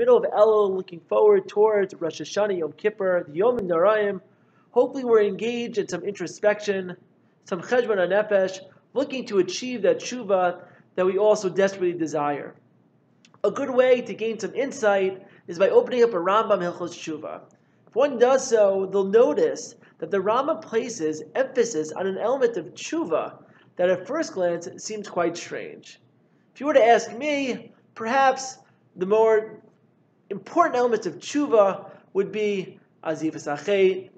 middle of Elul, looking forward towards Rosh Hashanah, Yom Kippur, the Yom Noraim. Hopefully we're engaged in some introspection, some cheshbon hanefesh, looking to achieve that tshuva that we also desperately desire. A good way to gain some insight is by opening up a Rambam Hilchos Tshuva. If one does so, they'll notice that the Rambam places emphasis on an element of tshuva that at first glance seems quite strange. If you were to ask me, perhaps the more important elements of tshuva would be azivas achet,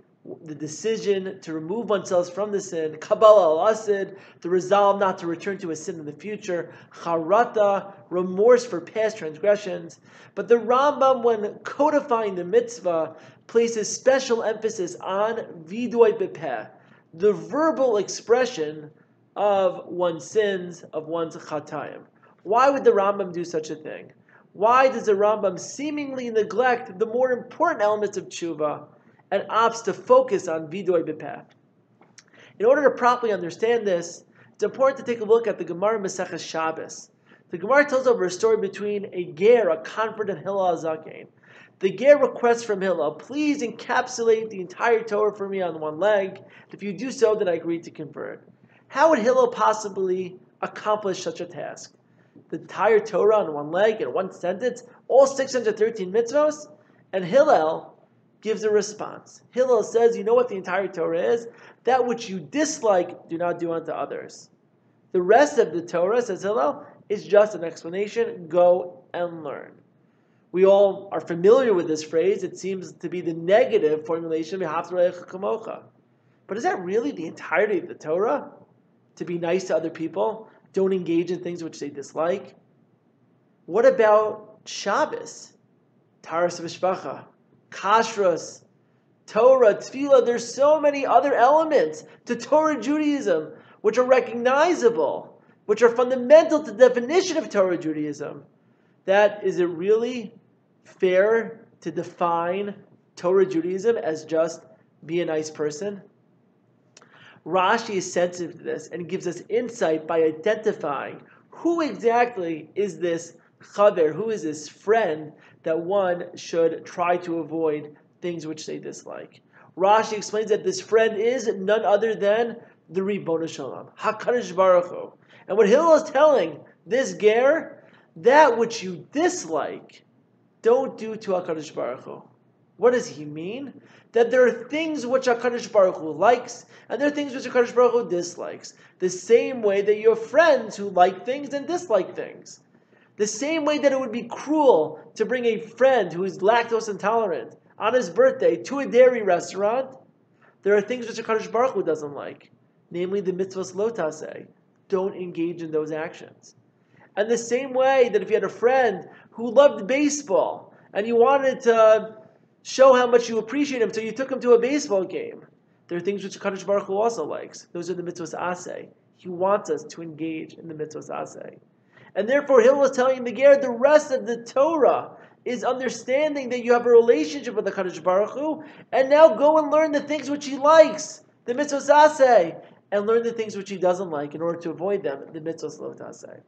the decision to remove oneself from the sin, kabbalah al-asid, the resolve not to return to a sin in the future, charata, remorse for past transgressions. But the Rambam, when codifying the mitzvah, places special emphasis on vidoy bepeh, the verbal expression of one's sins, of one's chatayim. Why would the Rambam do such a thing? Why does the Rambam seemingly neglect the more important elements of tshuva and opts to focus on vidoy bepeh? In order to properly understand this, it's important to take a look at the Gemara Maseches Shabbos. The Gemara tells over a story between a ger, a convert, and Hillel HaZaken. The ger requests from Hillel, please encapsulate the entire Torah for me on one leg. If you do so, then I agree to convert. How would Hillel possibly accomplish such a task? The entire Torah on one leg, in one sentence, all 613 mitzvos? And Hillel gives a response. Hillel says, you know what the entire Torah is? That which you dislike, do not do unto others. The rest of the Torah, says Hillel, is just an explanation. Go and learn. We all are familiar with this phrase. It seems to be the negative formulation, but is that really the entirety of the Torah? To be nice to other people? Don't engage in things which they dislike? What about Shabbos? Taras v'shpacha, kashrus, Torah, tefillah. There's so many other elements to Torah Judaism which are recognizable, which are fundamental to the definition of Torah Judaism. That is it really fair to define Torah Judaism as just be a nice person? Rashi is sensitive to this and gives us insight by identifying who exactly is this chaver, who is this friend that one should try to avoid things which they dislike. Rashi explains that this friend is none other than the Ribono Shel Olam, HaKadosh Baruch Hu. And what Hillel is telling this ger, that which you dislike, don't do to HaKadosh Baruch Hu. What does he mean? That there are things which HaKadosh Baruch Hu likes, and there are things which HaKadosh Baruch Hu dislikes. The same way that you have friends who like things and dislike things. The same way that it would be cruel to bring a friend who is lactose intolerant on his birthday to a dairy restaurant, there are things which HaKadosh Baruch Hu doesn't like. Namely the mitzvahs lo taseh. Don't engage in those actions. And the same way that if you had a friend who loved baseball, and you wanted to show how much you appreciate him, so you took him to a baseball game. There are things which HaKadosh Baruch Hu also likes. Those are the mitzvahs aseh. He wants us to engage in the mitzvahs aseh. And therefore, Hillel is telling the ger, the rest of the Torah is understanding that you have a relationship with the HaKadosh Baruch Hu, and now go and learn the things which he likes, the mitzvahs aseh, and learn the things which he doesn't like in order to avoid them, the mitzvahs lo taseh.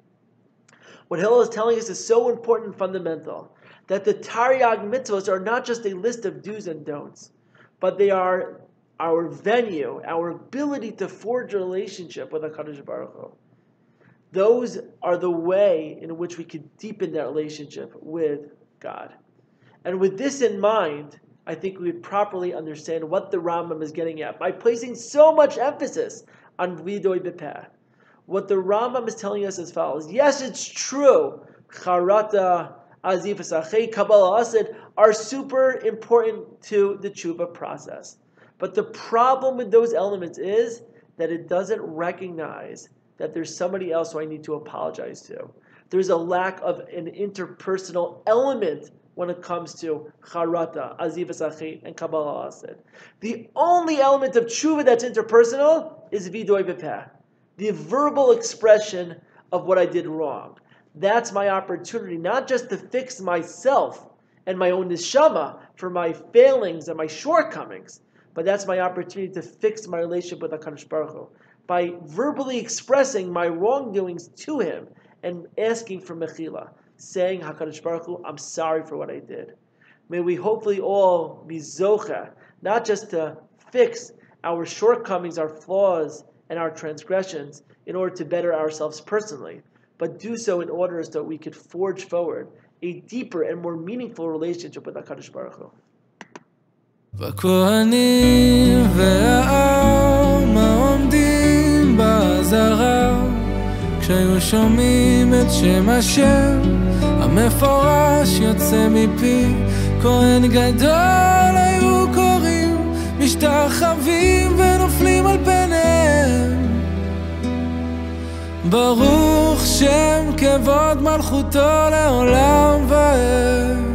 What Hillel is telling us is so important and fundamental, that the Taryag mitzvahs are not just a list of do's and don'ts, but they are our venue, our ability to forge a relationship with HaKadosh Baruch Hu. Those are the way in which we can deepen that relationship with God. And with this in mind, I think we would properly understand what the Rambam is getting at by placing so much emphasis on vidoy bepeh. What the Rambam is telling us as follows. Yes, it's true. Charata, azivas achet, kabbalah asid are super important to the tshuva process. But the problem with those elements is that it doesn't recognize that there's somebody else who I need to apologize to. There's a lack of an interpersonal element when it comes to charata, azivas achet, and kabbalah asid. The only element of tshuva that's interpersonal is vidoy bepeh, the verbal expression of what I did wrong. That's my opportunity, not just to fix myself and my own neshama for my failings and my shortcomings, but that's my opportunity to fix my relationship with HaKadosh Baruch Hu by verbally expressing my wrongdoings to Him and asking for mechila, saying, HaKadosh Baruch Hu, I'm sorry for what I did. May we hopefully all be zocha, not just to fix our shortcomings, our flaws, and our transgressions in order to better ourselves personally, but do so in order so that we could forge forward a deeper and more meaningful relationship with HaKadosh Baruch Hu. בכהנים והעם העומדים בעזרה, כשהיו שומעים את שם השם המפורש יוצא מפי, כהן גדול היו קוראים, משתחווים ונופלים על פניהם. ברוך שם כבוד מלכותו לעולם ועד.